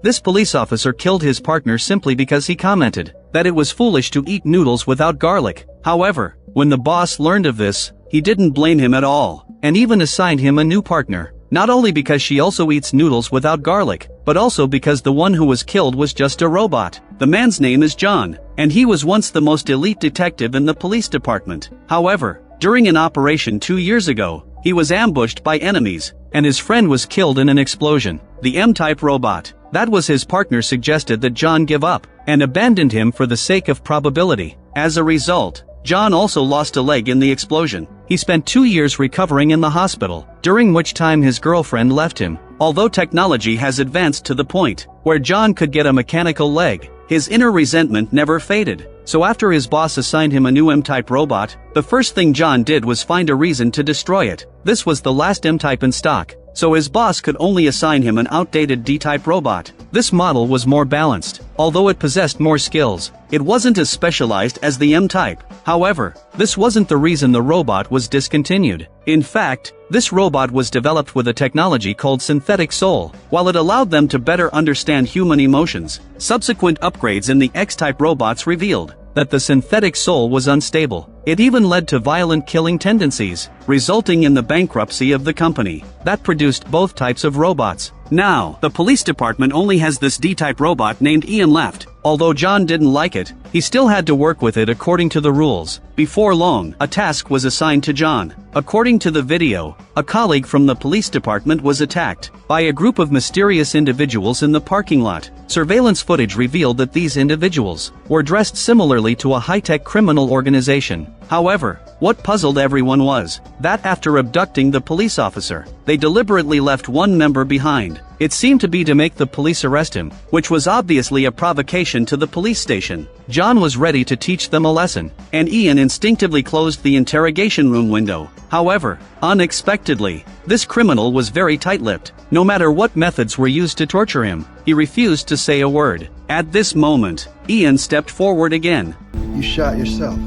This police officer killed his partner simply because he commented that it was foolish to eat noodles without garlic. However, when the boss learned of this, he didn't blame him at all, and even assigned him a new partner. Not only because she also eats noodles without garlic, but also because the one who was killed was just a robot. The man's name is John, and he was once the most elite detective in the police department. However, during an operation 2 years ago, he was ambushed by enemies, and his friend was killed in an explosion. The M-type robot, that was his partner, suggested that John give up, and abandoned him for the sake of probability. As a result, John also lost a leg in the explosion. He spent 2 years recovering in the hospital, during which time his girlfriend left him. Although technology has advanced to the point where John could get a mechanical leg, his inner resentment never faded. So after his boss assigned him a new M-type robot, the first thing John did was find a reason to destroy it. This was the last M-type in stock, so his boss could only assign him an outdated D-type robot. This model was more balanced, although it possessed more skills. It wasn't as specialized as the M-type. However, this wasn't the reason the robot was discontinued. In fact, this robot was developed with a technology called synthetic soul. While it allowed them to better understand human emotions, subsequent upgrades in the X-type robots revealed that the synthetic soul was unstable. It even led to violent killing tendencies, resulting in the bankruptcy of the company that produced both types of robots. Now, the police department only has this D-type robot named Ian left. Although John didn't like it, he still had to work with it according to the rules. Before long, a task was assigned to John. According to the video, a colleague from the police department was attacked by a group of mysterious individuals in the parking lot. Surveillance footage revealed that these individuals were dressed similarly to a high-tech criminal organization. However, what puzzled everyone was that after abducting the police officer, they deliberately left one member behind. It seemed to be to make the police arrest him, which was obviously a provocation to the police station. John was ready to teach them a lesson, and Ian instinctively closed the interrogation room window. However, unexpectedly, this criminal was very tight-lipped. No matter what methods were used to torture him, he refused to say a word. At this moment, Ian stepped forward again. You shot yourself.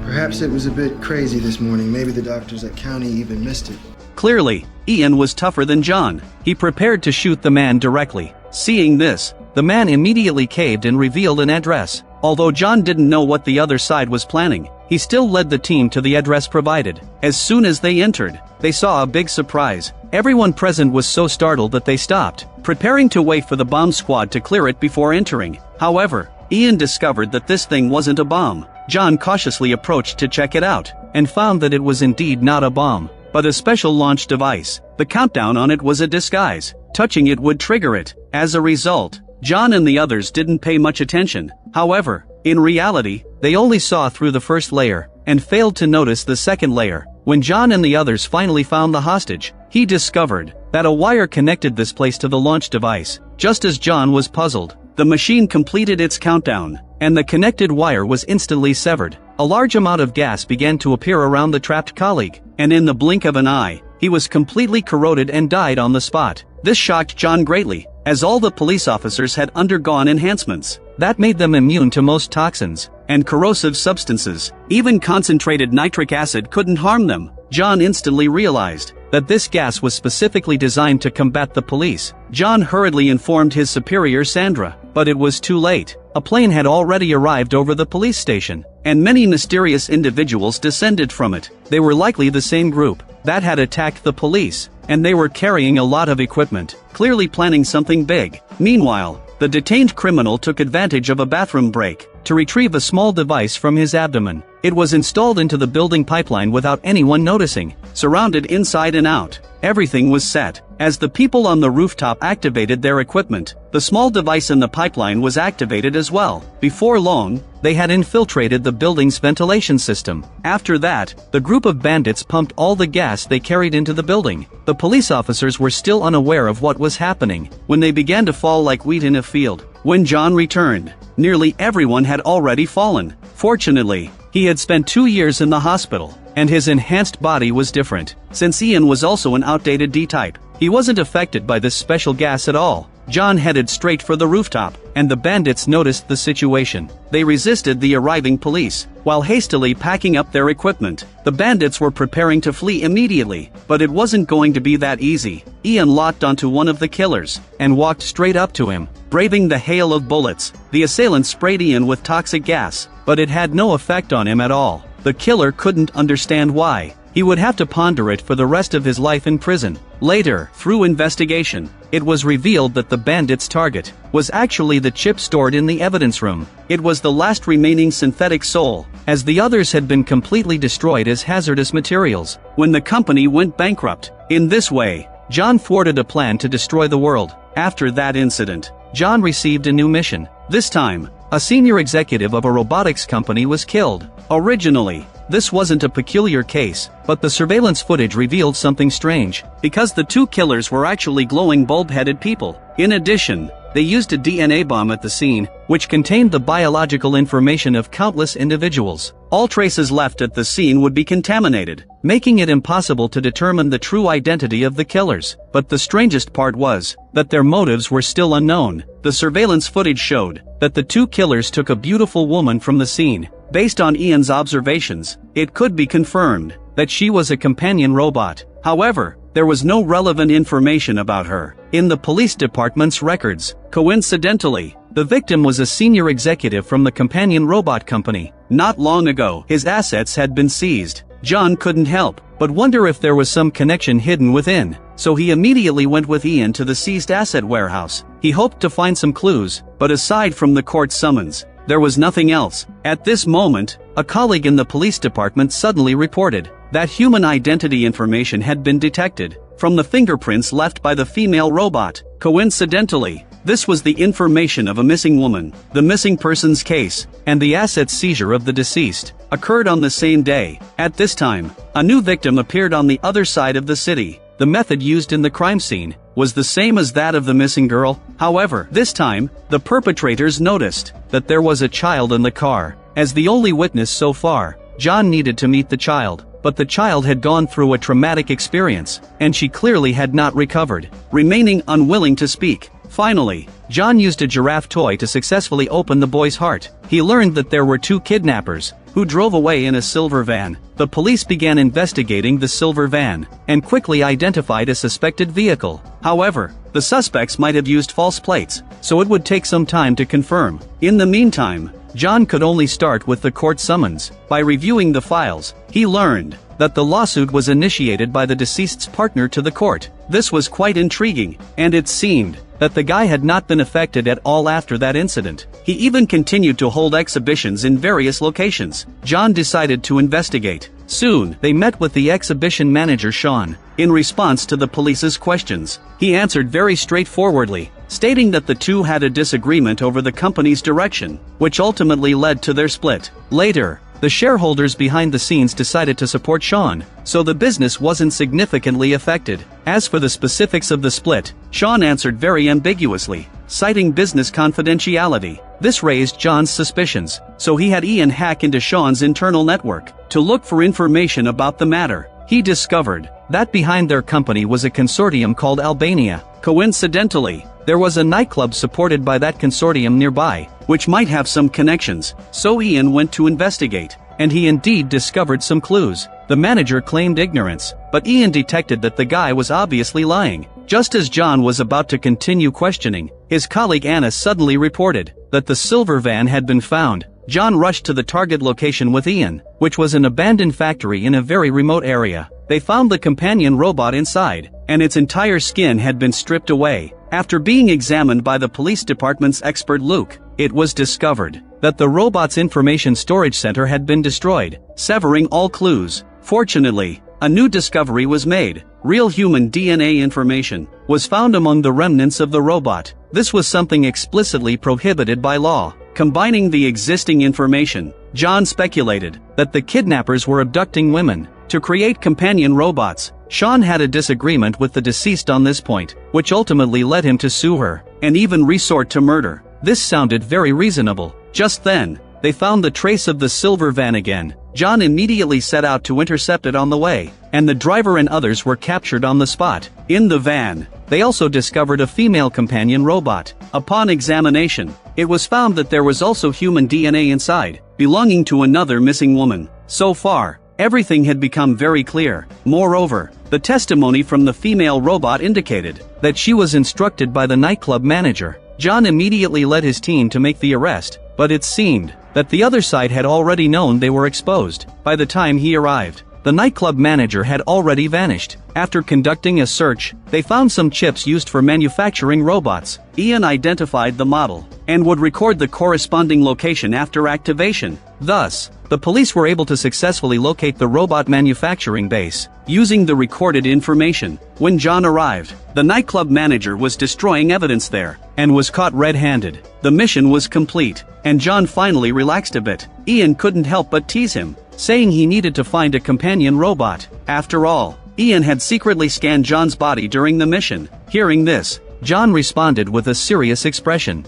Perhaps it was a bit crazy this morning. Maybe the doctors at county even missed it. Clearly, Ian was tougher than John. He prepared to shoot the man directly. Seeing this, the man immediately caved and revealed an address. Although John didn't know what the other side was planning, he still led the team to the address provided. As soon as they entered, they saw a big surprise. Everyone present was so startled that they stopped, preparing to wait for the bomb squad to clear it before entering. However, Ian discovered that this thing wasn't a bomb. John cautiously approached to check it out, and found that it was indeed not a bomb, but a special launch device. The countdown on it was a disguise. Touching it would trigger it. As a result, John and the others didn't pay much attention. However, in reality, they only saw through the first layer, and failed to notice the second layer. When John and the others finally found the hostage, he discovered that a wire connected this place to the launch device. Just as John was puzzled, the machine completed its countdown, and the connected wire was instantly severed. A large amount of gas began to appear around the trapped colleague, and in the blink of an eye, he was completely corroded and died on the spot. This shocked John greatly, as all the police officers had undergone enhancements that made them immune to most toxins and corrosive substances. Even concentrated nitric acid couldn't harm them. John instantly realized that this gas was specifically designed to combat the police. John hurriedly informed his superior Sandra, but it was too late. A plane had already arrived over the police station, and many mysterious individuals descended from it. They were likely the same group that had attacked the police, and they were carrying a lot of equipment, clearly planning something big. Meanwhile, the detained criminal took advantage of a bathroom break to retrieve a small device from his abdomen. It was installed into the building pipeline without anyone noticing. Surrounded inside and out, everything was set. As the people on the rooftop activated their equipment, the small device in the pipeline was activated as well. Before long, they had infiltrated the building's ventilation system. After that, the group of bandits pumped all the gas they carried into the building. The police officers were still unaware of what was happening when they began to fall like wheat in a field. When John returned, nearly everyone had already fallen. Fortunately, he had spent 2 years in the hospital, and his enhanced body was different. Since Ian was also an outdated D-type, he wasn't affected by this special gas at all. John headed straight for the rooftop, and the bandits noticed the situation. They resisted the arriving police, while hastily packing up their equipment. The bandits were preparing to flee immediately, but it wasn't going to be that easy. Ian locked onto one of the killers, and walked straight up to him. Braving the hail of bullets, the assailant sprayed Ian with toxic gas, but it had no effect on him at all. The killer couldn't understand why. He would have to ponder it for the rest of his life in prison. Later, through investigation, it was revealed that the bandits' target was actually the chip stored in the evidence room. It was the last remaining synthetic soul, as the others had been completely destroyed as hazardous materials when the company went bankrupt. In this way, John thwarted a plan to destroy the world. After that incident, John received a new mission. This time, a senior executive of a robotics company was killed. Originally, this wasn't a peculiar case, but the surveillance footage revealed something strange, because the two killers were actually glowing bulb-headed people. In addition, they used a DNA bomb at the scene, which contained the biological information of countless individuals. All traces left at the scene would be contaminated, making it impossible to determine the true identity of the killers. But the strangest part was that their motives were still unknown. The surveillance footage showed that the two killers took a beautiful woman from the scene. Based on Ian's observations, it could be confirmed that she was a companion robot. However, there was no relevant information about her in the police department's records. Coincidentally, the victim was a senior executive from the companion robot company. Not long ago, his assets had been seized. John couldn't help but wonder if there was some connection hidden within, so he immediately went with Ian to the seized asset warehouse. He hoped to find some clues, but aside from the court summons, there was nothing else. At this moment, a colleague in the police department suddenly reported that human identity information had been detected from the fingerprints left by the female robot. Coincidentally, this was the information of a missing woman. The missing persons case and the asset seizure of the deceased occurred on the same day. At this time, a new victim appeared on the other side of the city. The method used in the crime scene was the same as that of the missing girl. However, this time, the perpetrators noticed that there was a child in the car. As the only witness so far, John needed to meet the child, but the child had gone through a traumatic experience, and she clearly had not recovered, remaining unwilling to speak. Finally, John used a giraffe toy to successfully open the boy's heart. He learned that there were two kidnappers who drove away in a silver van. The police began investigating the silver van and quickly identified a suspected vehicle. However, the suspects might have used false plates, so it would take some time to confirm. In the meantime, John could only start with the court summons. By reviewing the files, he learned that the lawsuit was initiated by the deceased's partner to the court. This was quite intriguing, and it seemed that the guy had not been affected at all after that incident. He even continued to hold exhibitions in various locations. John decided to investigate. Soon, they met with the exhibition manager Sean. In response to the police's questions, he answered very straightforwardly, stating that the two had a disagreement over the company's direction, which ultimately led to their split. Later, the shareholders behind the scenes decided to support Sean, so the business wasn't significantly affected. As for the specifics of the split, Sean answered very ambiguously, citing business confidentiality. This raised John's suspicions, so he had Ian hack into Sean's internal network to look for information about the matter. He discovered that behind their company was a consortium called Albania. Coincidentally, there was a nightclub supported by that consortium nearby, which might have some connections, so Ian went to investigate, and he indeed discovered some clues. The manager claimed ignorance, but Ian detected that the guy was obviously lying. Just as John was about to continue questioning, his colleague Anna suddenly reported that the silver van had been found. John rushed to the target location with Ian, which was an abandoned factory in a very remote area. They found the companion robot inside, and its entire skin had been stripped away. After being examined by the police department's expert Luke, it was discovered that the robot's information storage center had been destroyed, severing all clues. Fortunately, a new discovery was made. Real human DNA information was found among the remnants of the robot. This was something explicitly prohibited by law. Combining the existing information, John speculated that the kidnappers were abducting women to create companion robots. Sean had a disagreement with the deceased on this point, which ultimately led him to sue her, and even resort to murder. This sounded very reasonable. Just then, they found the trace of the silver van again. John immediately set out to intercept it on the way, and the driver and others were captured on the spot. In the van, they also discovered a female companion robot. Upon examination, it was found that there was also human DNA inside, belonging to another missing woman. So far, everything had become very clear. Moreover, the testimony from the female robot indicated that she was instructed by the nightclub manager. John immediately led his team to make the arrest, but it seemed that the other side had already known they were exposed. By the time he arrived, the nightclub manager had already vanished. After conducting a search, they found some chips used for manufacturing robots. Ian identified the model and would record the corresponding location after activation. Thus, the police were able to successfully locate the robot manufacturing base using the recorded information. When John arrived, the nightclub manager was destroying evidence there and was caught red-handed. The mission was complete, and John finally relaxed a bit. Ian couldn't help but tease him, saying he needed to find a companion robot. After all, Ian had secretly scanned John's body during the mission. Hearing this, John responded with a serious expression.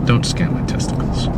Don't scan my testicles.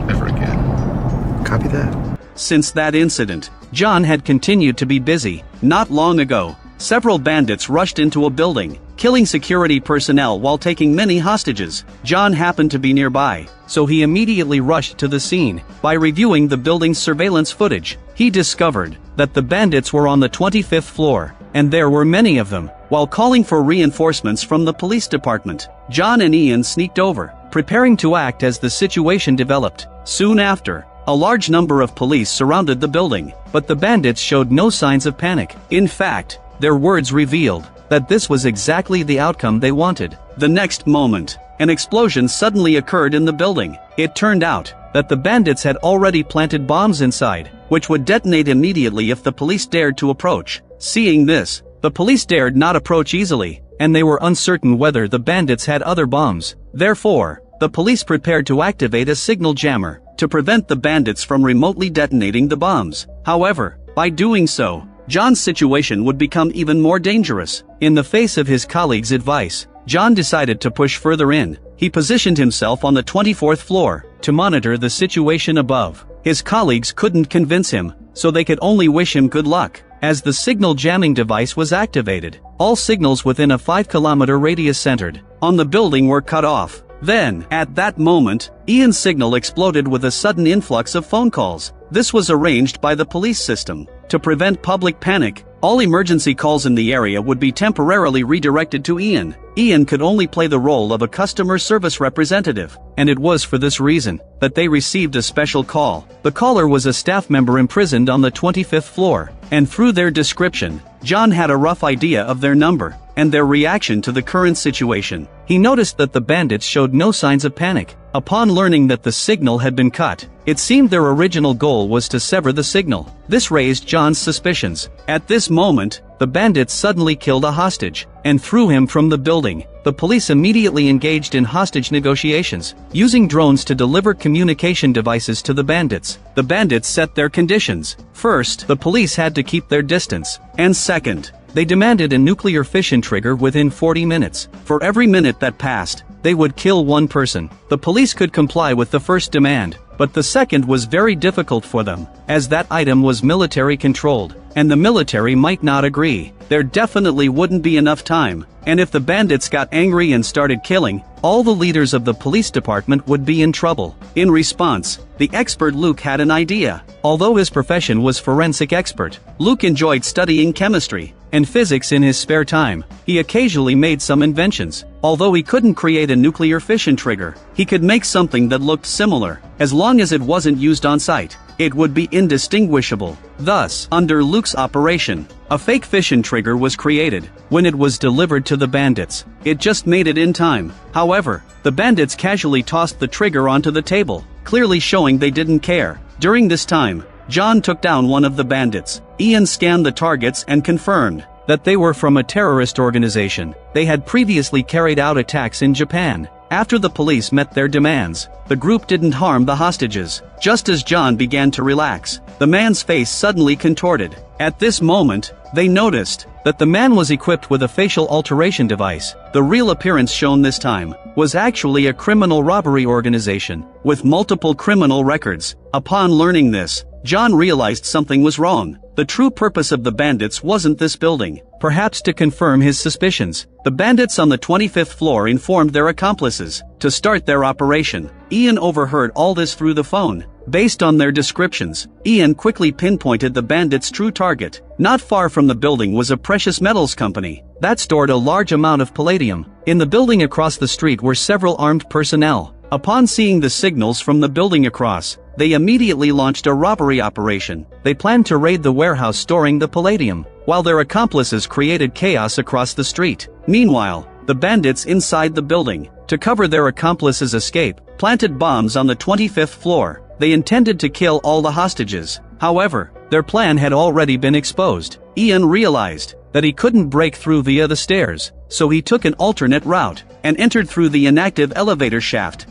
Ever again. Copy that. Since that incident, John had continued to be busy. Not long ago, several bandits rushed into a building, killing security personnel while taking many hostages. John happened to be nearby, so he immediately rushed to the scene. By reviewing the building's surveillance footage, he discovered that the bandits were on the 25th floor, and there were many of them. While calling for reinforcements from the police department, John and Ian sneaked over, preparing to act as the situation developed. Soon after, a large number of police surrounded the building, but the bandits showed no signs of panic. In fact, their words revealed that this was exactly the outcome they wanted. The next moment, an explosion suddenly occurred in the building. It turned out that the bandits had already planted bombs inside, which would detonate immediately if the police dared to approach. Seeing this, the police dared not approach easily, and they were uncertain whether the bandits had other bombs. Therefore, the police prepared to activate a signal jammer to prevent the bandits from remotely detonating the bombs. However, by doing so, John's situation would become even more dangerous. In the face of his colleagues' advice, John decided to push further in. He positioned himself on the 24th floor to monitor the situation above. His colleagues couldn't convince him, so they could only wish him good luck. As the signal jamming device was activated, all signals within a 5-kilometer radius centered on the building were cut off. Then, at that moment, Ian's signal exploded with a sudden influx of phone calls. This was arranged by the police system to prevent public panic. All emergency calls in the area would be temporarily redirected to Ian. Ian could only play the role of a customer service representative, and it was for this reason that they received a special call. The caller was a staff member imprisoned on the 25th floor, and through their description, John had a rough idea of their number and their reaction to the current situation. He noticed that the bandits showed no signs of panic. Upon learning that the signal had been cut, it seemed their original goal was to sever the signal. This raised John's suspicions. At this moment, the bandits suddenly killed a hostage and threw him from the building. The police immediately engaged in hostage negotiations, using drones to deliver communication devices to the bandits. The bandits set their conditions. First, the police had to keep their distance, and second, they demanded a nuclear fission trigger within 40 minutes. For every minute that passed, they would kill one person. The police could comply with the first demand, but the second was very difficult for them, as that item was military controlled, and the military might not agree. There definitely wouldn't be enough time, and if the bandits got angry and started killing, all the leaders of the police department would be in trouble. In response, the expert Luke had an idea. Although his profession was forensic expert, Luke enjoyed studying chemistry and physics in his spare time. He occasionally made some inventions. Although he couldn't create a nuclear fission trigger, he could make something that looked similar. As long as it wasn't used on site, it would be indistinguishable. Thus, under Luke's operation, a fake fission trigger was created. When it was delivered to the bandits, it just made it in time. However, the bandits casually tossed the trigger onto the table, clearly showing they didn't care. During this time, John took down one of the bandits. Ian scanned the targets and confirmed that they were from a terrorist organization. They had previously carried out attacks in Japan. After the police met their demands, the group didn't harm the hostages. Just as John began to relax, the man's face suddenly contorted. At this moment, they noticed that the man was equipped with a facial alteration device. The real appearance shown this time was actually a criminal robbery organization with multiple criminal records. Upon learning this, John realized something was wrong. The true purpose of the bandits wasn't this building. Perhaps to confirm his suspicions, the bandits on the 25th floor informed their accomplices to start their operation. Ian overheard all this through the phone. Based on their descriptions, Ian quickly pinpointed the bandits' true target. Not far from the building was a precious metals company that stored a large amount of palladium. In the building across the street were several armed personnel. Upon seeing the signals from the building across, they immediately launched a robbery operation. They planned to raid the warehouse storing the palladium, while their accomplices created chaos across the street. Meanwhile, the bandits inside the building, to cover their accomplices' escape, planted bombs on the 25th floor. They intended to kill all the hostages. However, their plan had already been exposed. Ian realized that he couldn't break through via the stairs, so he took an alternate route and entered through the inactive elevator shaft.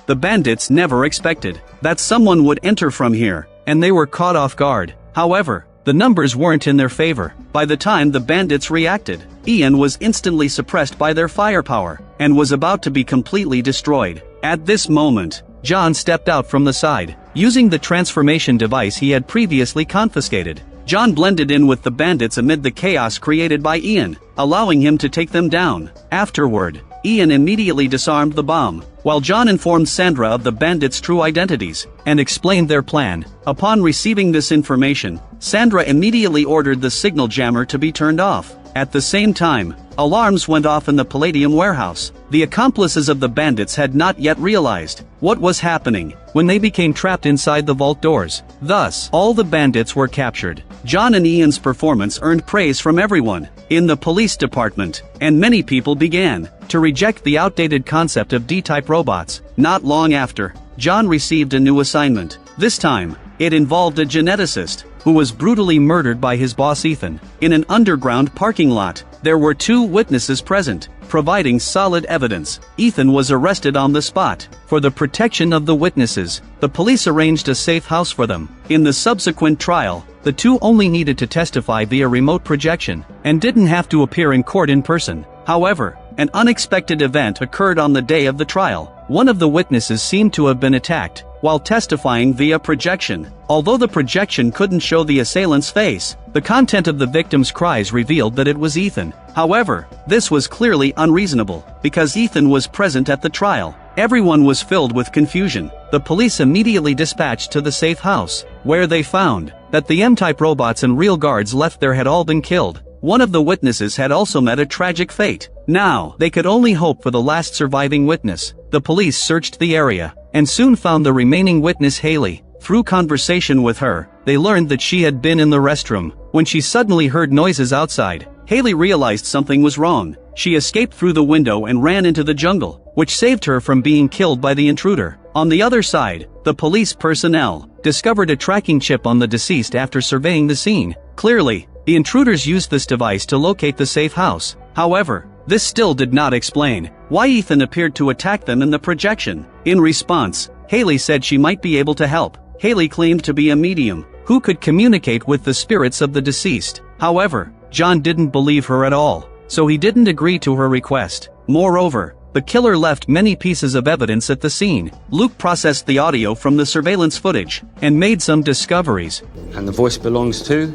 The bandits never expected that someone would enter from here, and they were caught off guard. However, the numbers weren't in their favor. By the time the bandits reacted, Ian was instantly suppressed by their firepower and was about to be completely destroyed. At this moment, John stepped out from the side, using the transformation device he had previously confiscated. John blended in with the bandits amid the chaos created by Ian, allowing him to take them down. Afterward, Ian immediately disarmed the bomb, while John informed Sandra of the bandits' true identities and explained their plan. Upon receiving this information, Sandra immediately ordered the signal jammer to be turned off. At the same time, alarms went off in the palladium warehouse. The accomplices of the bandits had not yet realized what was happening when they became trapped inside the vault doors. Thus, all the bandits were captured. John and Ian's performance earned praise from everyone in the police department, and many people began to reject the outdated concept of D-type robots. Not long after, John received a new assignment. This time, it involved a geneticist who was brutally murdered by his boss Ethan. In an underground parking lot, there were 2 witnesses present, providing solid evidence. Ethan was arrested on the spot. For the protection of the witnesses, the police arranged a safe house for them. In the subsequent trial, the 2 only needed to testify via remote projection and didn't have to appear in court in person. However, an unexpected event occurred on the day of the trial. One of the witnesses seemed to have been attacked while testifying via projection. Although the projection couldn't show the assailant's face, the content of the victim's cries revealed that it was Ethan. However, this was clearly unreasonable, because Ethan was present at the trial. Everyone was filled with confusion. The police immediately dispatched to the safe house, where they found that the M-type robots and real guards left there had all been killed. One of the witnesses had also met a tragic fate. Now, they could only hope for the last surviving witness. The police searched the area and soon found the remaining witness, Haley. Through conversation with her, they learned that she had been in the restroom when she suddenly heard noises outside. Haley realized something was wrong. She escaped through the window and ran into the jungle, which saved her from being killed by the intruder. On the other side, the police personnel discovered a tracking chip on the deceased after surveying the scene. Clearly, the intruders used this device to locate the safe house. However, this still did not explain why Ethan appeared to attack them in the projection. In response, Haley said she might be able to help. Haley claimed to be a medium who could communicate with the spirits of the deceased. However, John didn't believe her at all, so he didn't agree to her request. Moreover, the killer left many pieces of evidence at the scene. Luke processed the audio from the surveillance footage and made some discoveries. And the voice belongs to,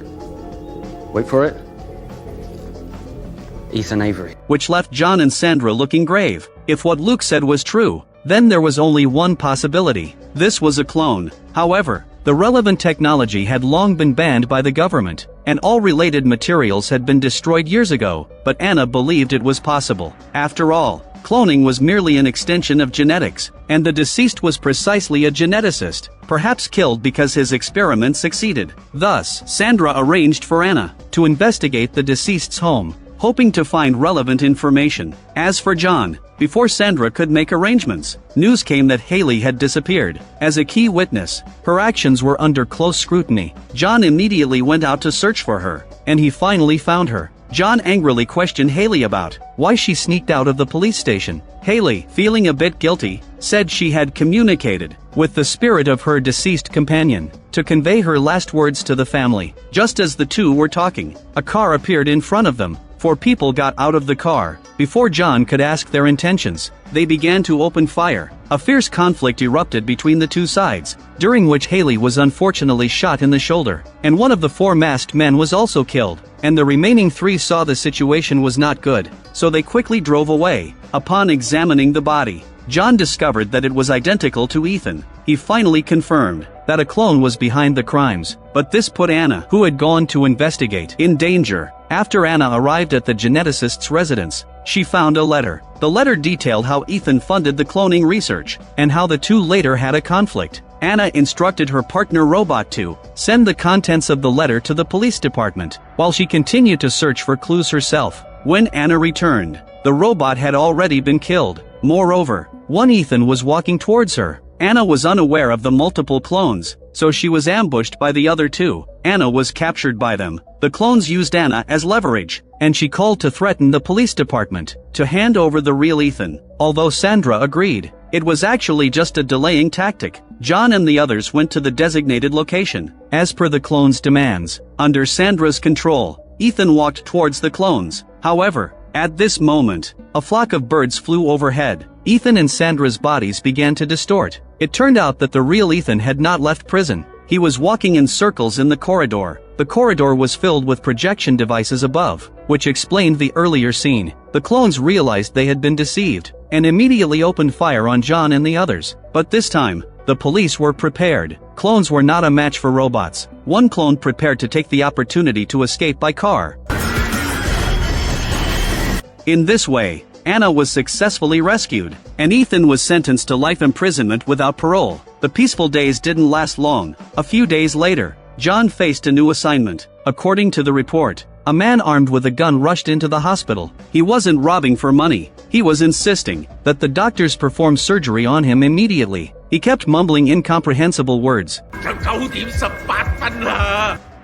wait for it, Ethan Avery. Which left John and Sandra looking grave. If what Luke said was true, then there was only one possibility. This was a clone. However, the relevant technology had long been banned by the government, and all related materials had been destroyed years ago, but Anna believed it was possible. After all, cloning was merely an extension of genetics, and the deceased was precisely a geneticist, perhaps killed because his experiment succeeded. Thus, Sandra arranged for Anna to investigate the deceased's home, hoping to find relevant information. As for John, before Sandra could make arrangements, news came that Haley had disappeared. As a key witness, her actions were under close scrutiny. John immediately went out to search for her, and he finally found her. John angrily questioned Haley about why she sneaked out of the police station. Haley, feeling a bit guilty, said she had communicated with the spirit of her deceased companion to convey her last words to the family. Just as the two were talking, a car appeared in front of them. 4 people got out of the car. Before John could ask their intentions, they began to open fire. A fierce conflict erupted between the two sides, during which Haley was unfortunately shot in the shoulder, and one of the 4 masked men was also killed, and the remaining 3 saw the situation was not good, so they quickly drove away. Upon examining the body, John discovered that it was identical to Ethan. He finally confirmed that a clone was behind the crimes, but this put Anna, who had gone to investigate, in danger. After Anna arrived at the geneticist's residence, she found a letter. The letter detailed how Ethan funded the cloning research, and how the two later had a conflict. Anna instructed her partner Robot to send the contents of the letter to the police department, while she continued to search for clues herself. When Anna returned, the robot had already been killed. Moreover, one Ethan was walking towards her. Anna was unaware of the multiple clones, so she was ambushed by the other 2. Anna was captured by them. The clones used Anna as leverage, and she called to threaten the police department to hand over the real Ethan. Although Sandra agreed, it was actually just a delaying tactic. John and the others went to the designated location. As per the clones' demands, under Sandra's control, Ethan walked towards the clones. However, at this moment, a flock of birds flew overhead. Ethan and Sandra's bodies began to distort. It turned out that the real Ethan had not left prison. He was walking in circles in the corridor. The corridor was filled with projection devices above, which explained the earlier scene. The clones realized they had been deceived, and immediately opened fire on John and the others. But this time, the police were prepared. Clones were not a match for robots. One clone prepared to take the opportunity to escape by car. In this way, Anna was successfully rescued, and Ethan was sentenced to life imprisonment without parole. The peaceful days didn't last long. A few days later, John faced a new assignment. According to the report, a man armed with a gun rushed into the hospital. He wasn't robbing for money. He was insisting that the doctors perform surgery on him immediately. He kept mumbling incomprehensible words.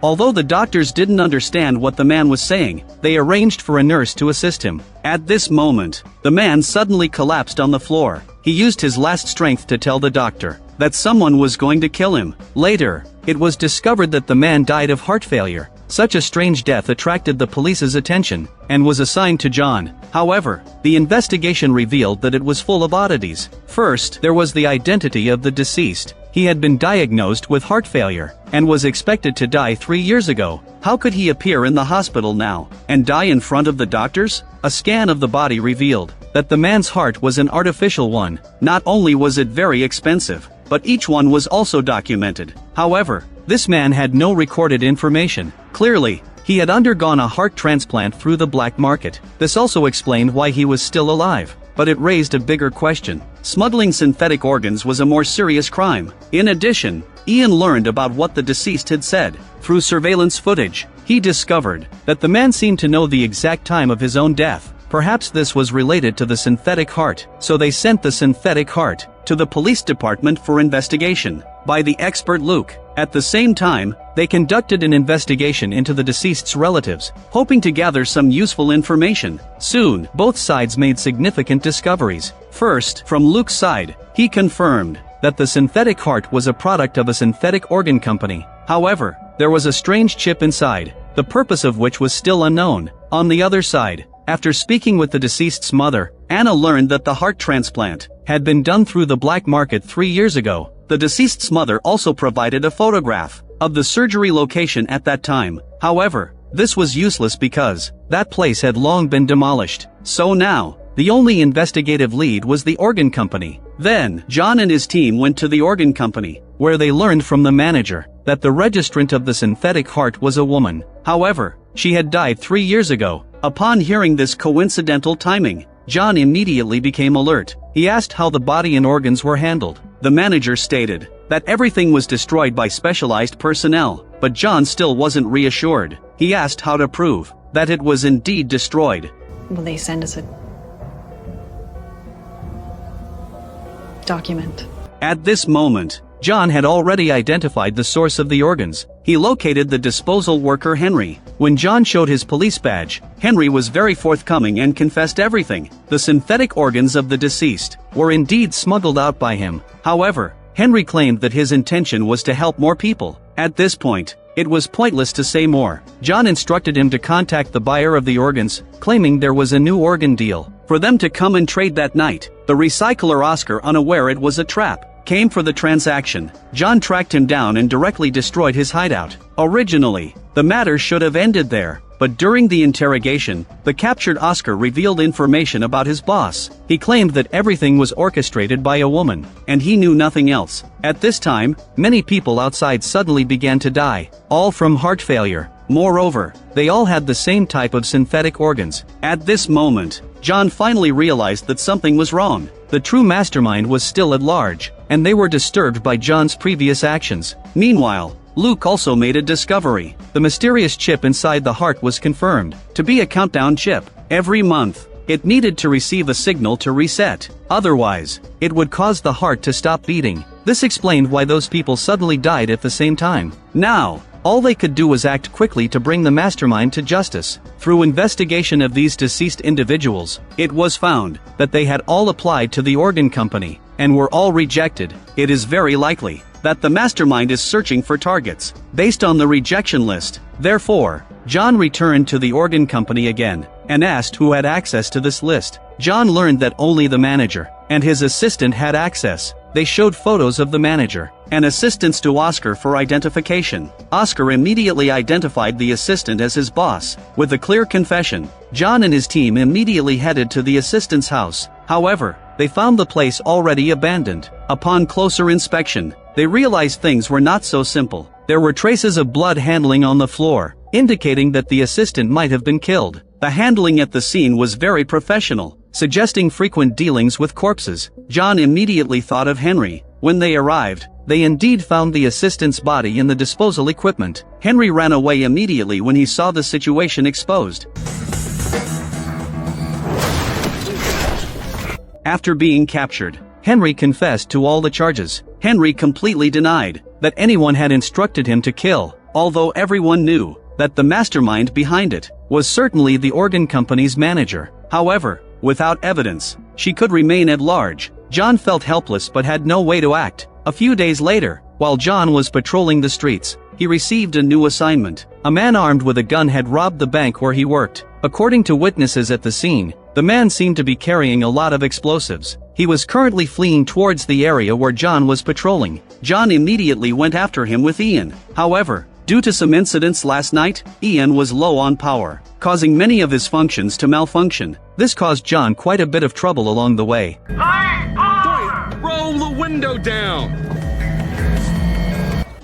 Although the doctors didn't understand what the man was saying, they arranged for a nurse to assist him. At this moment, the man suddenly collapsed on the floor. He used his last strength to tell the doctor that someone was going to kill him. Later, it was discovered that the man died of heart failure. Such a strange death attracted the police's attention, and was assigned to John. However, the investigation revealed that it was full of oddities. First, there was the identity of the deceased. He had been diagnosed with heart failure, and was expected to die 3 years ago. How could he appear in the hospital now, and die in front of the doctors? A scan of the body revealed that the man's heart was an artificial one. Not only was it very expensive, but each one was also documented. However, this man had no recorded information. Clearly, he had undergone a heart transplant through the black market. This also explained why he was still alive. But it raised a bigger question. Smuggling synthetic organs was a more serious crime. In addition, Ian learned about what the deceased had said. Through surveillance footage, he discovered that the man seemed to know the exact time of his own death. Perhaps this was related to the synthetic heart, so they sent the synthetic heart to the police department for investigation by the expert Luke. At the same time, they conducted an investigation into the deceased's relatives, hoping to gather some useful information. Soon, both sides made significant discoveries. First, from Luke's side, he confirmed that the synthetic heart was a product of a synthetic organ company. However, there was a strange chip inside, the purpose of which was still unknown. On the other side, after speaking with the deceased's mother, Anna learned that the heart transplant had been done through the black market 3 years ago. The deceased's mother also provided a photograph of the surgery location at that time. However, this was useless because that place had long been demolished. So now, the only investigative lead was the organ company. Then, John and his team went to the organ company, where they learned from the manager that the registrant of the synthetic heart was a woman. However, she had died 3 years ago. Upon hearing this coincidental timing, John immediately became alert. He asked how the body and organs were handled. The manager stated that everything was destroyed by specialized personnel, but John still wasn't reassured. He asked how to prove that it was indeed destroyed. Will they send us a document? At this moment, John had already identified the source of the organs. He located the disposal worker Henry. When John showed his police badge, Henry was very forthcoming and confessed everything. The synthetic organs of the deceased were indeed smuggled out by him. However, Henry claimed that his intention was to help more people. At this point, it was pointless to say more. John instructed him to contact the buyer of the organs, claiming there was a new organ deal for them to come and trade that night. The recycler Oscar, unaware it was a trap, came for the transaction. John tracked him down and directly destroyed his hideout. Originally, the matter should have ended there, but during the interrogation, the captured Oscar revealed information about his boss. He claimed that everything was orchestrated by a woman, and he knew nothing else. At this time, many people outside suddenly began to die, all from heart failure. Moreover, they all had the same type of synthetic organs. At this moment, John finally realized that something was wrong. The true mastermind was still at large, and they were disturbed by John's previous actions. Meanwhile, Luke also made a discovery. The mysterious chip inside the heart was confirmed to be a countdown chip. Every month, it needed to receive a signal to reset. Otherwise, it would cause the heart to stop beating. This explained why those people suddenly died at the same time. Now, all they could do was act quickly to bring the mastermind to justice. Through investigation of these deceased individuals, it was found that they had all applied to the organ company and were all rejected. It is very likely that the mastermind is searching for targets based on the rejection list. Therefore, John returned to the organ company again and asked who had access to this list. John learned that only the manager and his assistant had access. They showed photos of the manager and assistants to Oscar for identification. Oscar immediately identified the assistant as his boss. With a clear confession, John and his team immediately headed to the assistant's house. However, they found the place already abandoned. Upon closer inspection, they realized things were not so simple. There were traces of blood handling on the floor, indicating that the assistant might have been killed. The handling at the scene was very professional, suggesting frequent dealings with corpses. John immediately thought of Henry. When they arrived, they indeed found the assistant's body in the disposal equipment. Henry ran away immediately when he saw the situation exposed. After being captured, Henry confessed to all the charges. Henry completely denied that anyone had instructed him to kill, although everyone knew that the mastermind behind it was certainly the organ company's manager. However, without evidence, she could remain at large. John felt helpless but had no way to act. A few days later, while John was patrolling the streets, he received a new assignment. A man armed with a gun had robbed the bank where he worked. According to witnesses at the scene, the man seemed to be carrying a lot of explosives. He was currently fleeing towards the area where John was patrolling. John immediately went after him with Ian. However, due to some incidents last night, Ian was low on power, causing many of his functions to malfunction. This caused John quite a bit of trouble along the way. Roll the window down!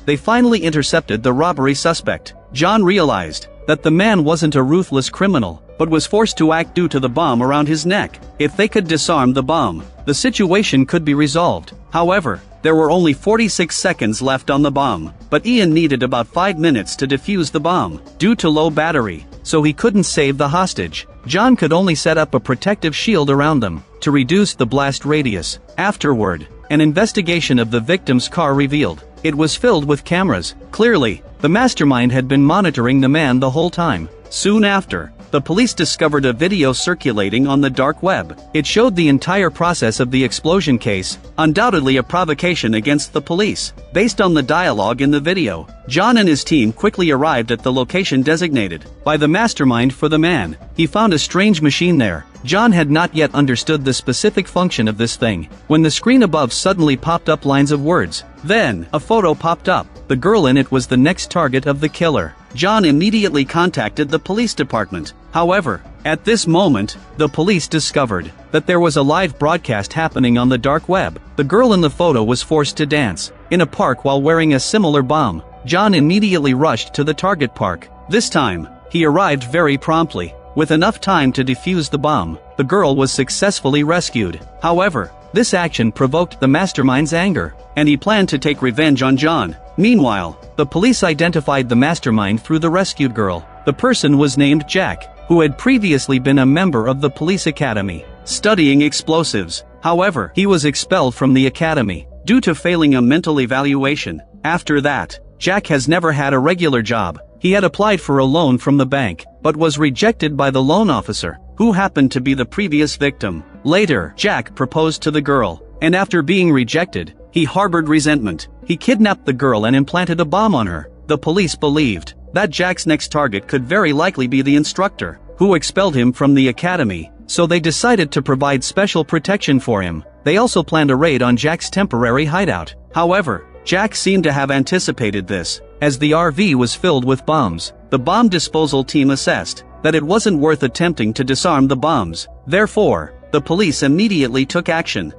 They finally intercepted the robbery suspect. John realized that the man wasn't a ruthless criminal, but was forced to act due to the bomb around his neck. If they could disarm the bomb, the situation could be resolved. However, there were only 46 seconds left on the bomb, but Ian needed about 5 minutes to defuse the bomb, due to low battery, so he couldn't save the hostage. John could only set up a protective shield around them, to reduce the blast radius. Afterward, an investigation of the victim's car revealed it was filled with cameras. Clearly, the mastermind had been monitoring the man the whole time. Soon after, the police discovered a video circulating on the dark web. It showed the entire process of the explosion case, undoubtedly a provocation against the police. Based on the dialogue in the video, John and his team quickly arrived at the location designated by the mastermind for the man. He found a strange machine there. John had not yet understood the specific function of this thing, when the screen above suddenly popped up lines of words. Then, a photo popped up. The girl in it was the next target of the killer. John immediately contacted the police department. However, at this moment, the police discovered that there was a live broadcast happening on the dark web. The girl in the photo was forced to dance in a park while wearing a similar bomb. John immediately rushed to the target park. This time, he arrived very promptly. With enough time to defuse the bomb, the girl was successfully rescued. However, this action provoked the mastermind's anger, and he planned to take revenge on John. Meanwhile, the police identified the mastermind through the rescued girl. The person was named Jack, who had previously been a member of the police academy, studying explosives. However, he was expelled from the academy due to failing a mental evaluation. After that, Jack has never had a regular job. He had applied for a loan from the bank, but was rejected by the loan officer, who happened to be the previous victim. Later, Jack proposed to the girl, and after being rejected, he harbored resentment. He kidnapped the girl and implanted a bomb on her. The police believed that Jack's next target could very likely be the instructor, who expelled him from the academy, so they decided to provide special protection for him. They also planned a raid on Jack's temporary hideout. However, Jack seemed to have anticipated this, as the RV was filled with bombs. The bomb disposal team assessed that it wasn't worth attempting to disarm the bombs. Therefore, the police immediately took action.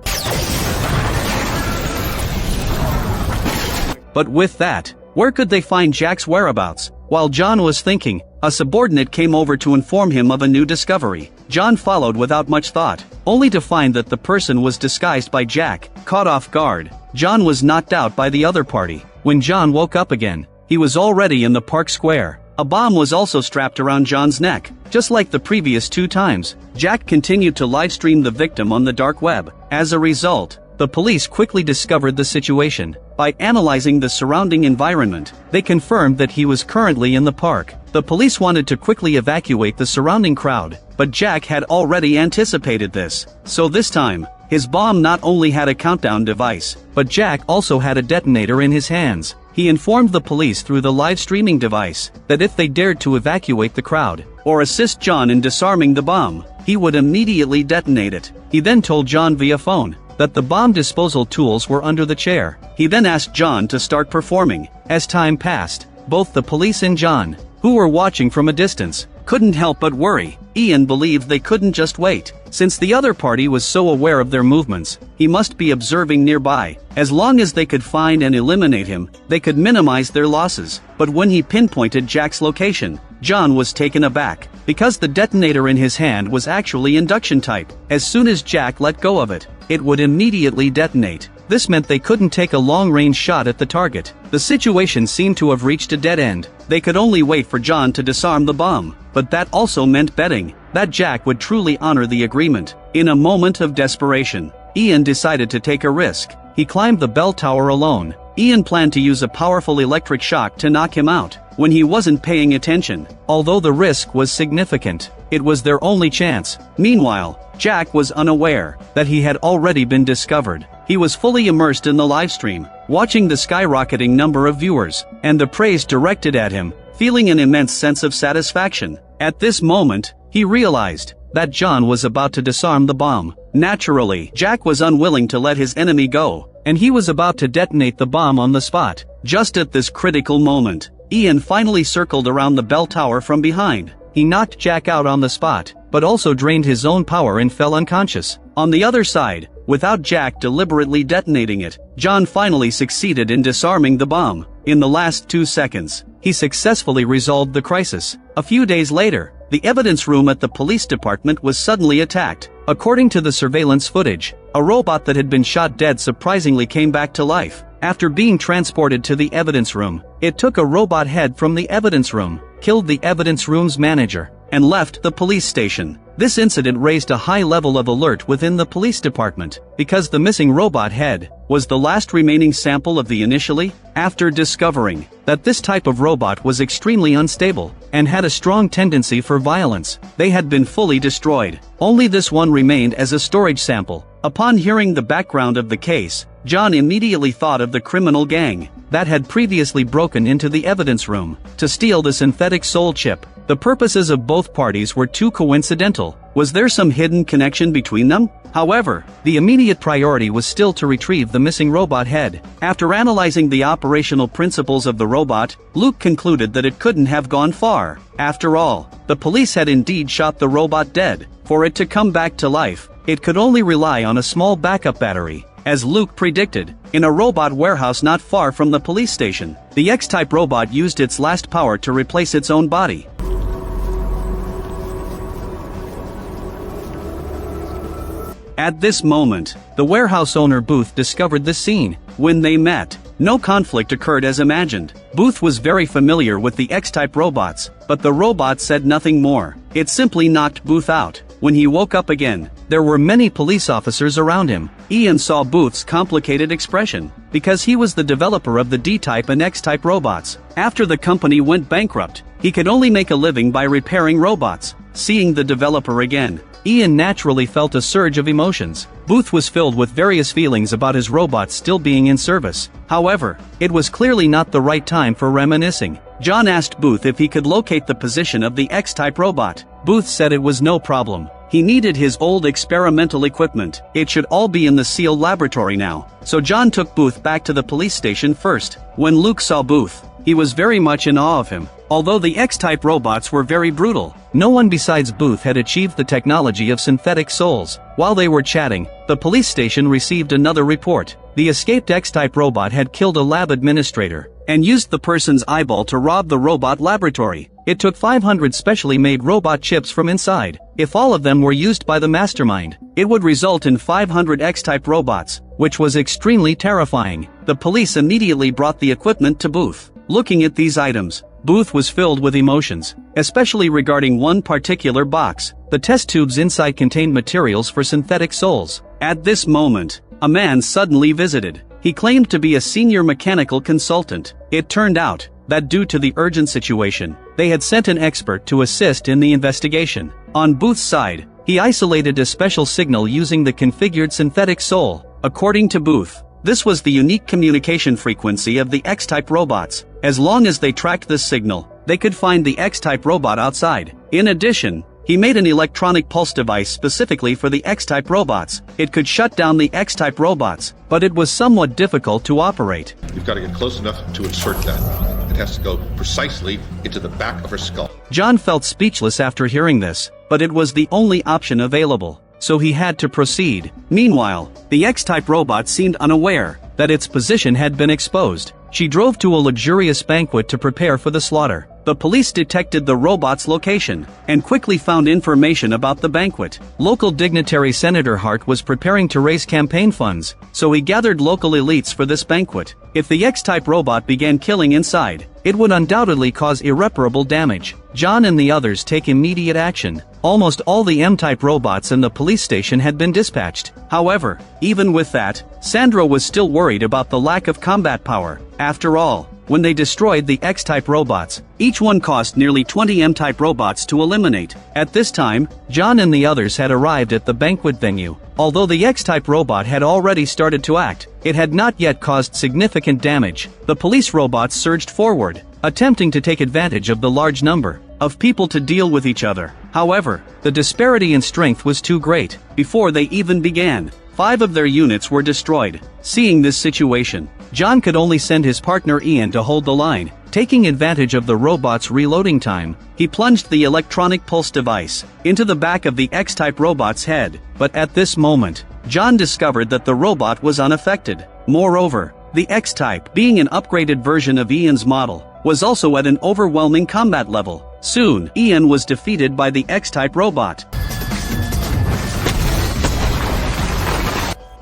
But with that, where could they find Jack's whereabouts? While John was thinking, a subordinate came over to inform him of a new discovery. John followed without much thought, only to find that the person was disguised by Jack. Caught off guard, John was knocked out by the other party. When John woke up again, he was already in the park square. A bomb was also strapped around John's neck, just like the previous 2 times. Jack continued to livestream the victim on the dark web. As a result, the police quickly discovered the situation. By analyzing the surrounding environment, they confirmed that he was currently in the park. The police wanted to quickly evacuate the surrounding crowd, but Jack had already anticipated this. So this time, his bomb not only had a countdown device, but Jack also had a detonator in his hands. He informed the police through the live streaming device that if they dared to evacuate the crowd, or assist John in disarming the bomb, he would immediately detonate it. He then told John via phone that the bomb disposal tools were under the chair. He then asked John to start performing. As time passed, both the police and John, who were watching from a distance, couldn't help but worry. Ian believed they couldn't just wait. Since the other party was so aware of their movements, he must be observing nearby. As long as they could find and eliminate him, they could minimize their losses. But when he pinpointed Jack's location, John was taken aback, because the detonator in his hand was actually induction type. As soon as Jack let go of it, it would immediately detonate. This meant they couldn't take a long-range shot at the target. The situation seemed to have reached a dead end. They could only wait for John to disarm the bomb, but that also meant betting that Jack would truly honor the agreement. In a moment of desperation, Ian decided to take a risk. He climbed the bell tower alone. Ian planned to use a powerful electric shock to knock him out when he wasn't paying attention. Although the risk was significant, it was their only chance. Meanwhile, Jack was unaware that he had already been discovered. He was fully immersed in the livestream, watching the skyrocketing number of viewers, and the praise directed at him, feeling an immense sense of satisfaction. At this moment, he realized that John was about to disarm the bomb. Naturally, Jack was unwilling to let his enemy go, and he was about to detonate the bomb on the spot. Just at this critical moment, Ian finally circled around the bell tower from behind. He knocked Jack out on the spot, but also drained his own power and fell unconscious. On the other side, without Jack deliberately detonating it, John finally succeeded in disarming the bomb. In the last 2 seconds, he successfully resolved the crisis. A few days later, the evidence room at the police department was suddenly attacked. According to the surveillance footage, a robot that had been shot dead surprisingly came back to life. After being transported to the evidence room, it took a robot head from the evidence room, killed the evidence room's manager, and left the police station. This incident raised a high level of alert within the police department, because the missing robot head was the last remaining sample of the initially. After discovering that this type of robot was extremely unstable and had a strong tendency for violence, they had been fully destroyed. Only this one remained as a storage sample. Upon hearing the background of the case, John immediately thought of the criminal gang that had previously broken into the evidence room to steal the synthetic soul chip. The purposes of both parties were too coincidental. Was there some hidden connection between them? However, the immediate priority was still to retrieve the missing robot head. After analyzing the operational principles of the robot, Luke concluded that it couldn't have gone far. After all, the police had indeed shot the robot dead. For it to come back to life, it could only rely on a small backup battery. As Luke predicted, in a robot warehouse not far from the police station, the X-type robot used its last power to replace its own body. At this moment, the warehouse owner Booth discovered the scene. When they met, no conflict occurred as imagined. Booth was very familiar with the X-type robots, but the robot said nothing more. It simply knocked Booth out. When he woke up again, there were many police officers around him. Ian saw Booth's complicated expression, because he was the developer of the D-type and X-type robots. After the company went bankrupt, he could only make a living by repairing robots. Seeing the developer again, Ian naturally felt a surge of emotions. Booth was filled with various feelings about his robots still being in service. However, it was clearly not the right time for reminiscing. John asked Booth if he could locate the position of the X-type robot. Booth said it was no problem. He needed his old experimental equipment. It should all be in the sealed laboratory now. So John took Booth back to the police station first. When Luke saw Booth, he was very much in awe of him. Although the X-type robots were very brutal, no one besides Booth had achieved the technology of synthetic souls. While they were chatting, the police station received another report. The escaped X-type robot had killed a lab administrator and used the person's eyeball to rob the robot laboratory. It took 500 specially made robot chips from inside. If all of them were used by the mastermind, it would result in 500 X-type robots, which was extremely terrifying. The police immediately brought the equipment to Booth. Looking at these items, Booth was filled with emotions, especially regarding one particular box. The test tubes inside contained materials for synthetic souls. At this moment, a man suddenly visited. He claimed to be a senior mechanical consultant. It turned out that due to the urgent situation, they had sent an expert to assist in the investigation. On Booth's side, he isolated a special signal using the configured synthetic soul. According to Booth, this was the unique communication frequency of the X-type robots. As long as they tracked this signal, they could find the X-type robot outside. In addition, he made an electronic pulse device specifically for the X-type robots. It could shut down the X-type robots, but it was somewhat difficult to operate. You've got to get close enough to insert that. It has to go precisely into the back of her skull. John felt speechless after hearing this, but it was the only option available, so he had to proceed. Meanwhile, the X-type robot seemed unaware that its position had been exposed. She drove to a luxurious banquet to prepare for the slaughter. The police detected the robot's location and quickly found information about the banquet. Local dignitary Senator Hart was preparing to raise campaign funds, so he gathered local elites for this banquet. If the X-type robot began killing inside, it would undoubtedly cause irreparable damage. John and the others take immediate action. Almost all the M-type robots in the police station had been dispatched. However, even with that, Sandra was still worried about the lack of combat power. After all, when they destroyed the X-type robots, each one cost nearly 20 M-type robots to eliminate. At this time, John and the others had arrived at the banquet venue. Although the X-type robot had already started to act, it had not yet caused significant damage. The police robots surged forward, attempting to take advantage of the large number of people to deal with each other. However, the disparity in strength was too great. Before they even began, 5 of their units were destroyed. Seeing this situation, John could only send his partner Ian to hold the line. Taking advantage of the robot's reloading time, he plunged the electronic pulse device into the back of the X-type robot's head. But at this moment, John discovered that the robot was unaffected. Moreover, the X-type, being an upgraded version of Ian's model, was also at an overwhelming combat level. Soon, Ian was defeated by the X-type robot.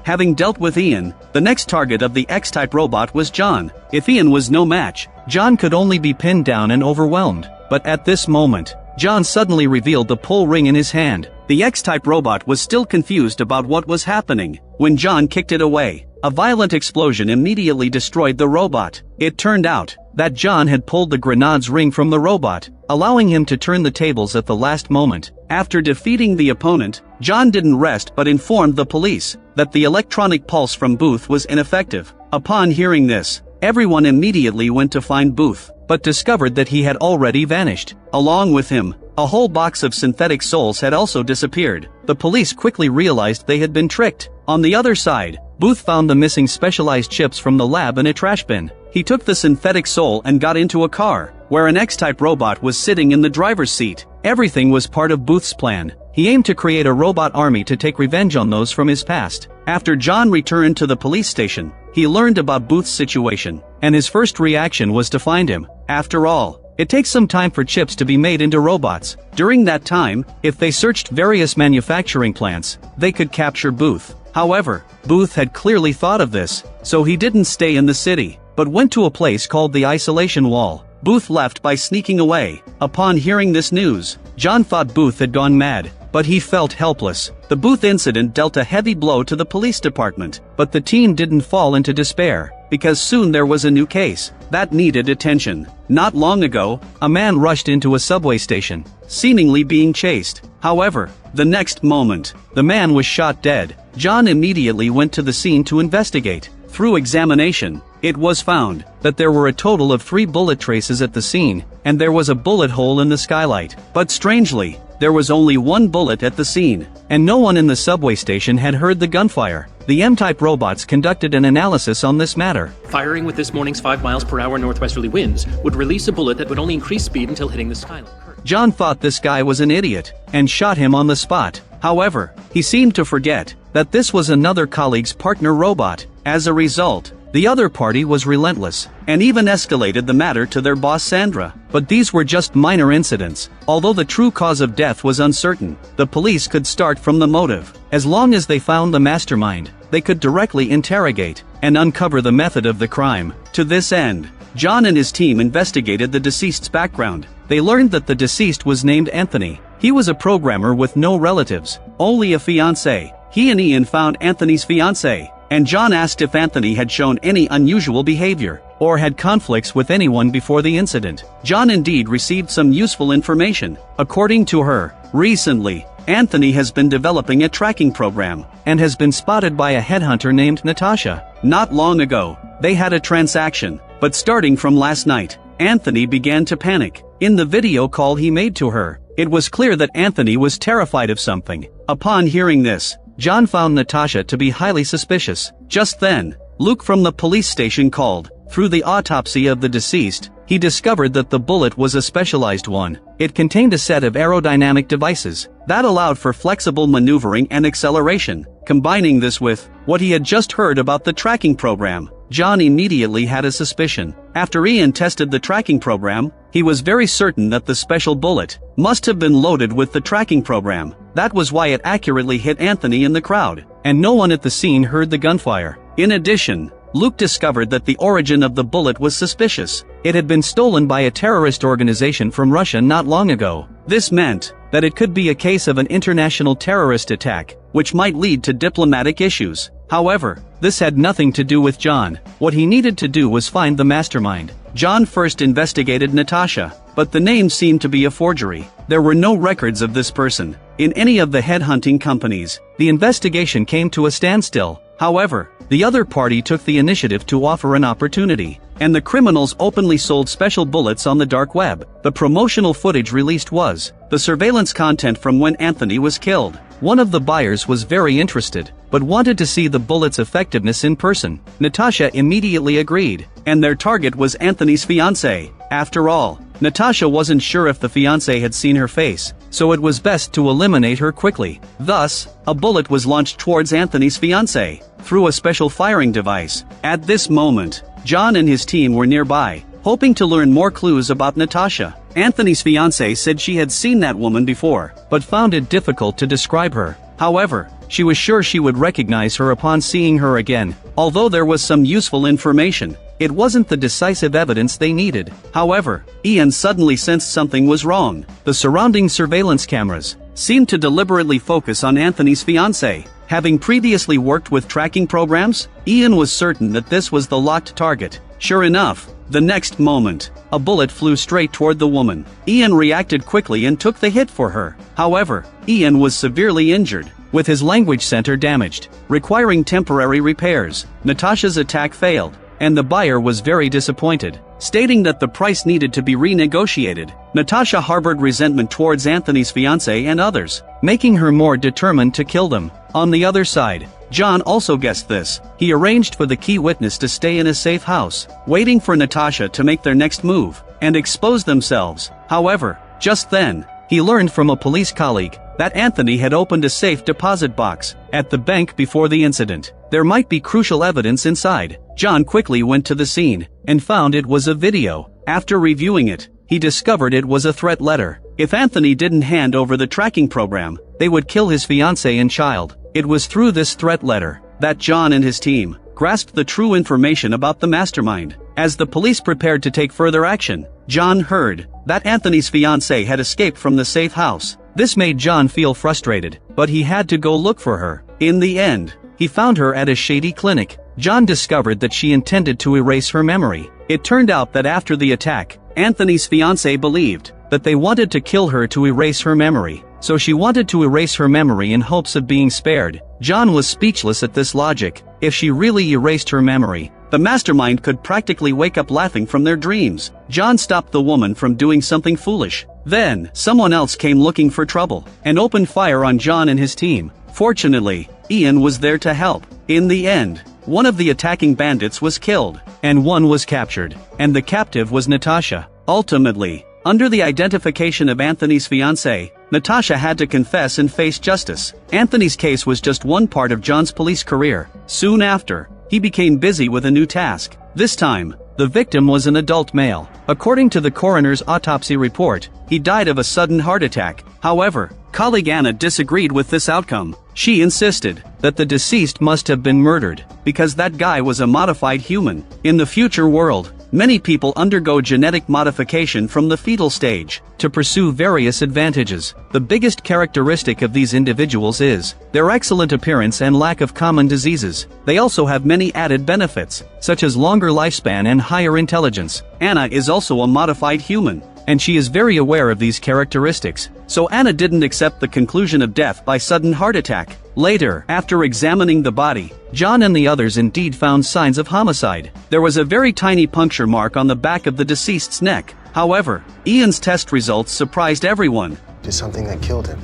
Having dealt with Ian, the next target of the X-type robot was John. If Ian was no match, John could only be pinned down and overwhelmed. But at this moment, John suddenly revealed the pull ring in his hand. The X-type robot was still confused about what was happening. When John kicked it away, a violent explosion immediately destroyed the robot. It turned out that John had pulled the grenade's ring from the robot, allowing him to turn the tables at the last moment. After defeating the opponent, John didn't rest but informed the police that the electronic pulse from Booth was ineffective. Upon hearing this, everyone immediately went to find Booth, but discovered that he had already vanished. Along with him, a whole box of synthetic souls had also disappeared. The police quickly realized they had been tricked. On the other side, Booth found the missing specialized chips from the lab in a trash bin. He took the synthetic soul and got into a car, where an X-type robot was sitting in the driver's seat. Everything was part of Booth's plan. He aimed to create a robot army to take revenge on those from his past. After John returned to the police station, he learned about Booth's situation, and his first reaction was to find him. After all, it takes some time for chips to be made into robots. During that time, if they searched various manufacturing plants, they could capture Booth. However, Booth had clearly thought of this, so he didn't stay in the city, but went to a place called the Isolation Wall. Booth left by sneaking away. Upon hearing this news, John thought Booth had gone mad. but he felt helpless. The booth incident dealt a heavy blow to the police department, but the team didn't fall into despair, because soon there was a new case that needed attention. Not long ago, a man rushed into a subway station, seemingly being chased. However, the next moment, the man was shot dead. John immediately went to the scene to investigate. Through examination, it was found that there were a total of 3 bullet traces at the scene, and there was a bullet hole in the skylight. But strangely, there was only 1 bullet at the scene, and no one in the subway station had heard the gunfire. The M-type robots conducted an analysis on this matter. Firing with this morning's 5 miles per hour northwesterly winds would release a bullet that would only increase speed until hitting the skylight. John thought this guy was an idiot, and shot him on the spot. However, he seemed to forget that this was another colleague's partner robot. As a result, the other party was relentless, and even escalated the matter to their boss Sandra. But these were just minor incidents. Although the true cause of death was uncertain, the police could start from the motive. As long as they found the mastermind, they could directly interrogate and uncover the method of the crime. To this end, John and his team investigated the deceased's background. They learned that the deceased was named Anthony. He was a programmer with no relatives, only a fiancé. He and Ian found Anthony's fiancé, and John asked if Anthony had shown any unusual behavior, or had conflicts with anyone before the incident. John indeed received some useful information. According to her, recently, Anthony has been developing a tracking program, and has been spotted by a headhunter named Natasha. Not long ago, they had a transaction, but starting from last night, Anthony began to panic. In the video call he made to her, it was clear that Anthony was terrified of something. Upon hearing this, John found Natasha to be highly suspicious. Just then, Luke from the police station called. Through the autopsy of the deceased, he discovered that the bullet was a specialized one. It contained a set of aerodynamic devices that allowed for flexible maneuvering and acceleration. Combining this with what he had just heard about the tracking program, John immediately had a suspicion. After Ian tested the tracking program, he was very certain that the special bullet must have been loaded with the tracking program. That was why it accurately hit Anthony in the crowd, and no one at the scene heard the gunfire. In addition, Luke discovered that the origin of the bullet was suspicious. It had been stolen by a terrorist organization from Russia not long ago. This meant that it could be a case of an international terrorist attack, which might lead to diplomatic issues. However, this had nothing to do with John. What he needed to do was find the mastermind. John first investigated Natasha, but the name seemed to be a forgery. There were no records of this person in any of the headhunting companies. The investigation came to a standstill. However, the other party took the initiative to offer an opportunity, and the criminals openly sold special bullets on the dark web. The promotional footage released was the surveillance content from when Anthony was killed. One of the buyers was very interested, but wanted to see the bullet's effectiveness in person. Natasha immediately agreed, and their target was Anthony's fiancé. After all, Natasha wasn't sure if the fiancé had seen her face, so it was best to eliminate her quickly. Thus, a bullet was launched towards Anthony's fiancé through a special firing device. At this moment, John and his team were nearby, hoping to learn more clues about Natasha. Anthony's fiancé said she had seen that woman before, but found it difficult to describe her. However, she was sure she would recognize her upon seeing her again. Although there was some useful information, it wasn't the decisive evidence they needed. However, Ian suddenly sensed something was wrong. The surrounding surveillance cameras seemed to deliberately focus on Anthony's fiancé. Having previously worked with tracking programs, Ian was certain that this was the locked target. Sure enough, the next moment, a bullet flew straight toward the woman. Ian reacted quickly and took the hit for her. However, Ian was severely injured, with his language center damaged, requiring temporary repairs. Natasha's attack failed, and the buyer was very disappointed, stating that the price needed to be renegotiated. Natasha harbored resentment towards Anthony's fiancé and others, making her more determined to kill them. On the other side, John also guessed this. He arranged for the key witness to stay in a safe house, waiting for Natasha to make their next move and expose themselves. However, just then, he learned from a police colleague that Anthony had opened a safe deposit box at the bank before the incident. There might be crucial evidence inside. John quickly went to the scene and found it was a video. After reviewing it, he discovered it was a threat letter. If Anthony didn't hand over the tracking program, they would kill his fiancé and child. It was through this threat letter that John and his team grasped the true information about the mastermind. As the police prepared to take further action, John heard that Anthony's fiancé had escaped from the safe house. This made John feel frustrated, but he had to go look for her. In the end, he found her at a shady clinic. John discovered that she intended to erase her memory. It turned out that after the attack, Anthony's fiancé believed that they wanted to kill her to erase her memory. So she wanted to erase her memory in hopes of being spared. John was speechless at this logic. If she really erased her memory, the mastermind could practically wake up laughing from their dreams. John stopped the woman from doing something foolish. Then, someone else came looking for trouble, and opened fire on John and his team. Fortunately, Ian was there to help. In the end, one of the attacking bandits was killed, and one was captured, and the captive was Natasha. Ultimately, under the identification of Anthony's fiancée, Natasha had to confess and face justice. Anthony's case was just one part of John's police career. Soon after, he became busy with a new task. This time, the victim was an adult male. According to the coroner's autopsy report, he died of a sudden heart attack. However, colleague Anna disagreed with this outcome. She insisted that the deceased must have been murdered, because that guy was a modified human. In the future world, many people undergo genetic modification from the fetal stage to pursue various advantages. The biggest characteristic of these individuals is their excellent appearance and lack of common diseases. They also have many added benefits, such as longer lifespan and higher intelligence. Anna is also a modified human, and she is very aware of these characteristics. So Anna didn't accept the conclusion of death by sudden heart attack. Later, after examining the body, John and the others indeed found signs of homicide. There was a very tiny puncture mark on the back of the deceased's neck. However, Ian's test results surprised everyone. Did something that killed him.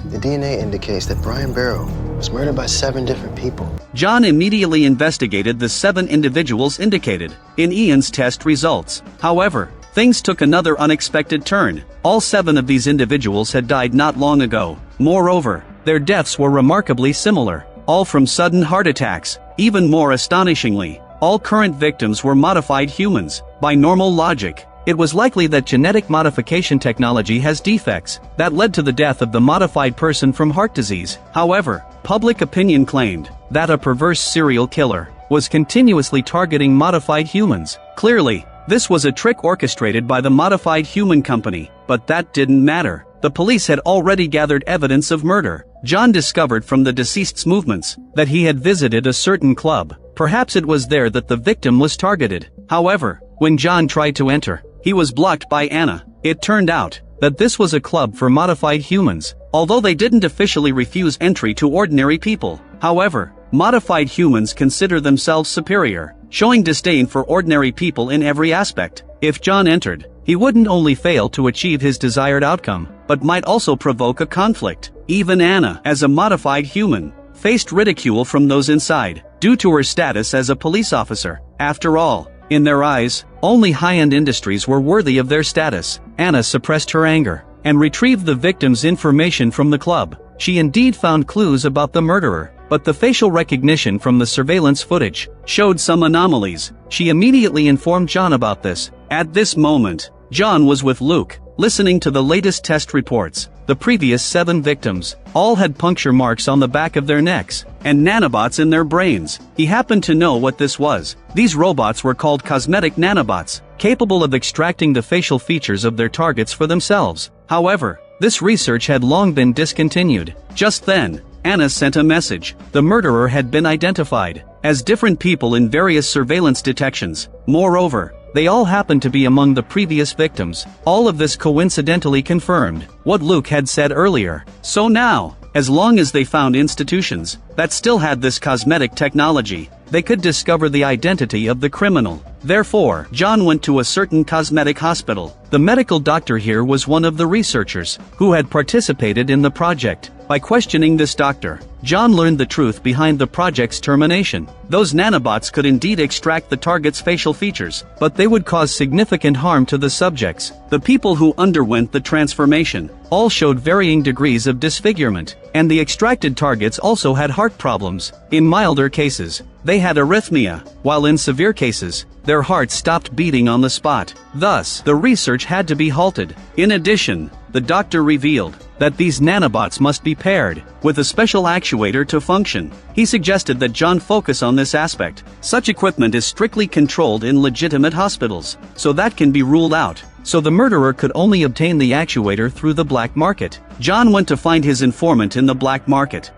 The DNA indicates that Brian Barrow was murdered by 7 different people. John immediately investigated the 7 individuals indicated in Ian's test results. However, things took another unexpected turn. All 7 of these individuals had died not long ago. Moreover, their deaths were remarkably similar, all from sudden heart attacks. Even more astonishingly, all current victims were modified humans. By normal logic, it was likely that genetic modification technology has defects that led to the death of the modified person from heart disease. However, public opinion claimed that a perverse serial killer was continuously targeting modified humans. Clearly, this was a trick orchestrated by the modified human company, but that didn't matter. The police had already gathered evidence of murder. John discovered from the deceased's movements that he had visited a certain club. Perhaps it was there that the victim was targeted. However, when John tried to enter, he was blocked by Anna. It turned out that this was a club for modified humans, although they didn't officially refuse entry to ordinary people. However, modified humans consider themselves superior, showing disdain for ordinary people in every aspect. If John entered, he wouldn't only fail to achieve his desired outcome, but might also provoke a conflict. Even Anna, as a modified human, faced ridicule from those inside, due to her status as a police officer. After all, in their eyes, only high-end industries were worthy of their status. Anna suppressed her anger and retrieved the victim's information from the club. She indeed found clues about the murderer, but the facial recognition from the surveillance footage showed some anomalies. She immediately informed John about this. At this moment, John was with Luke, listening to the latest test reports. The previous 7 victims all had puncture marks on the back of their necks and nanobots in their brains. He happened to know what this was. These robots were called cosmetic nanobots, capable of extracting the facial features of their targets for themselves. However, this research had long been discontinued. Just then, Anna sent a message. The murderer had been identified as different people in various surveillance detections. Moreover, they all happened to be among the previous victims. All of this coincidentally confirmed what Luke had said earlier. So now, as long as they found institutions that still had this cosmetic technology, they could discover the identity of the criminal. Therefore, John went to a certain cosmetic hospital. The medical doctor here was one of the researchers who had participated in the project. By questioning this doctor, John learned the truth behind the project's termination. Those nanobots could indeed extract the target's facial features, but they would cause significant harm to the subjects. The people who underwent the transformation all showed varying degrees of disfigurement, and the extracted targets also had heart problems. In milder cases, they had arrhythmia, while in severe cases, their hearts stopped beating on the spot. Thus, the research had to be halted. In addition, the doctor revealed that these nanobots must be paired with a special actuator to function. He suggested that John focus on this aspect. Such equipment is strictly controlled in legitimate hospitals, so that can be ruled out. so the murderer could only obtain the actuator through the black market. John went to find his informant in the black market.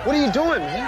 What are you doing, man?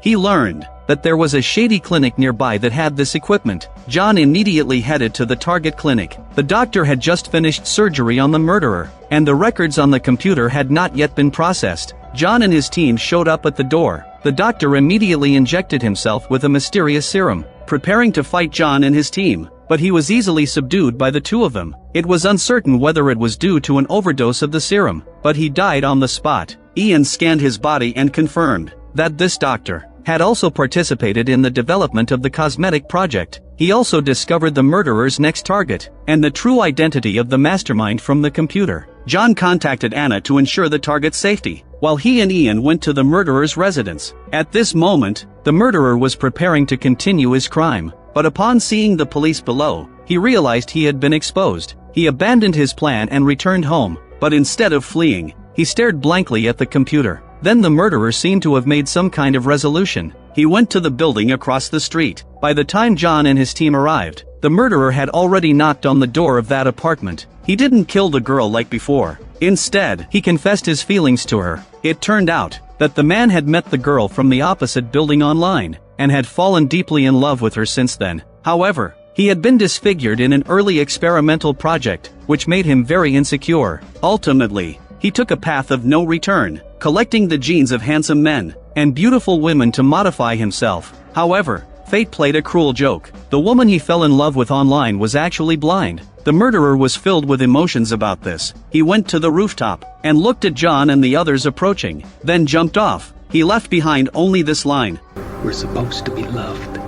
He learned that there was a shady clinic nearby that had this equipment. John immediately headed to the target clinic. The doctor had just finished surgery on the murderer, and the records on the computer had not yet been processed. John and his team showed up at the door. The doctor immediately injected himself with a mysterious serum, preparing to fight John and his team, but he was easily subdued by the two of them. It was uncertain whether it was due to an overdose of the serum, but he died on the spot. Ian scanned his body and confirmed that this doctor had also participated in the development of the cosmetic project. He also discovered the murderer's next target, and the true identity of the mastermind from the computer. John contacted Anna to ensure the target's safety, while he and Ian went to the murderer's residence. At this moment, the murderer was preparing to continue his crime, but upon seeing the police below, he realized he had been exposed. He abandoned his plan and returned home, but instead of fleeing, he stared blankly at the computer. Then the murderer seemed to have made some kind of resolution. He went to the building across the street. By the time John and his team arrived, the murderer had already knocked on the door of that apartment. He didn't kill the girl like before. Instead, he confessed his feelings to her. It turned out that the man had met the girl from the opposite building online, and had fallen deeply in love with her since then. However, he had been disfigured in an early experimental project, which made him very insecure. Ultimately, he took a path of no return, collecting the genes of handsome men and beautiful women to modify himself. However, fate played a cruel joke. The woman he fell in love with online was actually blind. The murderer was filled with emotions about this. He went to the rooftop and looked at John and the others approaching, then jumped off. He left behind only this line: We're supposed to be loved.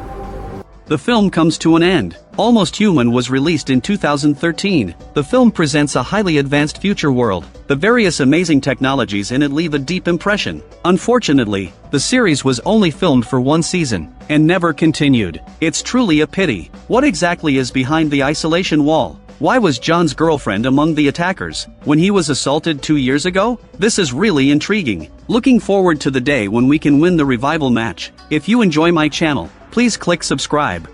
The film comes to an end. Almost Human was released in 2013. The film presents a highly advanced future world. The various amazing technologies in it leave a deep impression. Unfortunately, the series was only filmed for one season, and never continued. It's truly a pity. What exactly is behind the isolation wall? Why was John's girlfriend among the attackers when he was assaulted 2 years ago? This is really intriguing. Looking forward to the day when we can win the revival match. If you enjoy my channel, please click subscribe.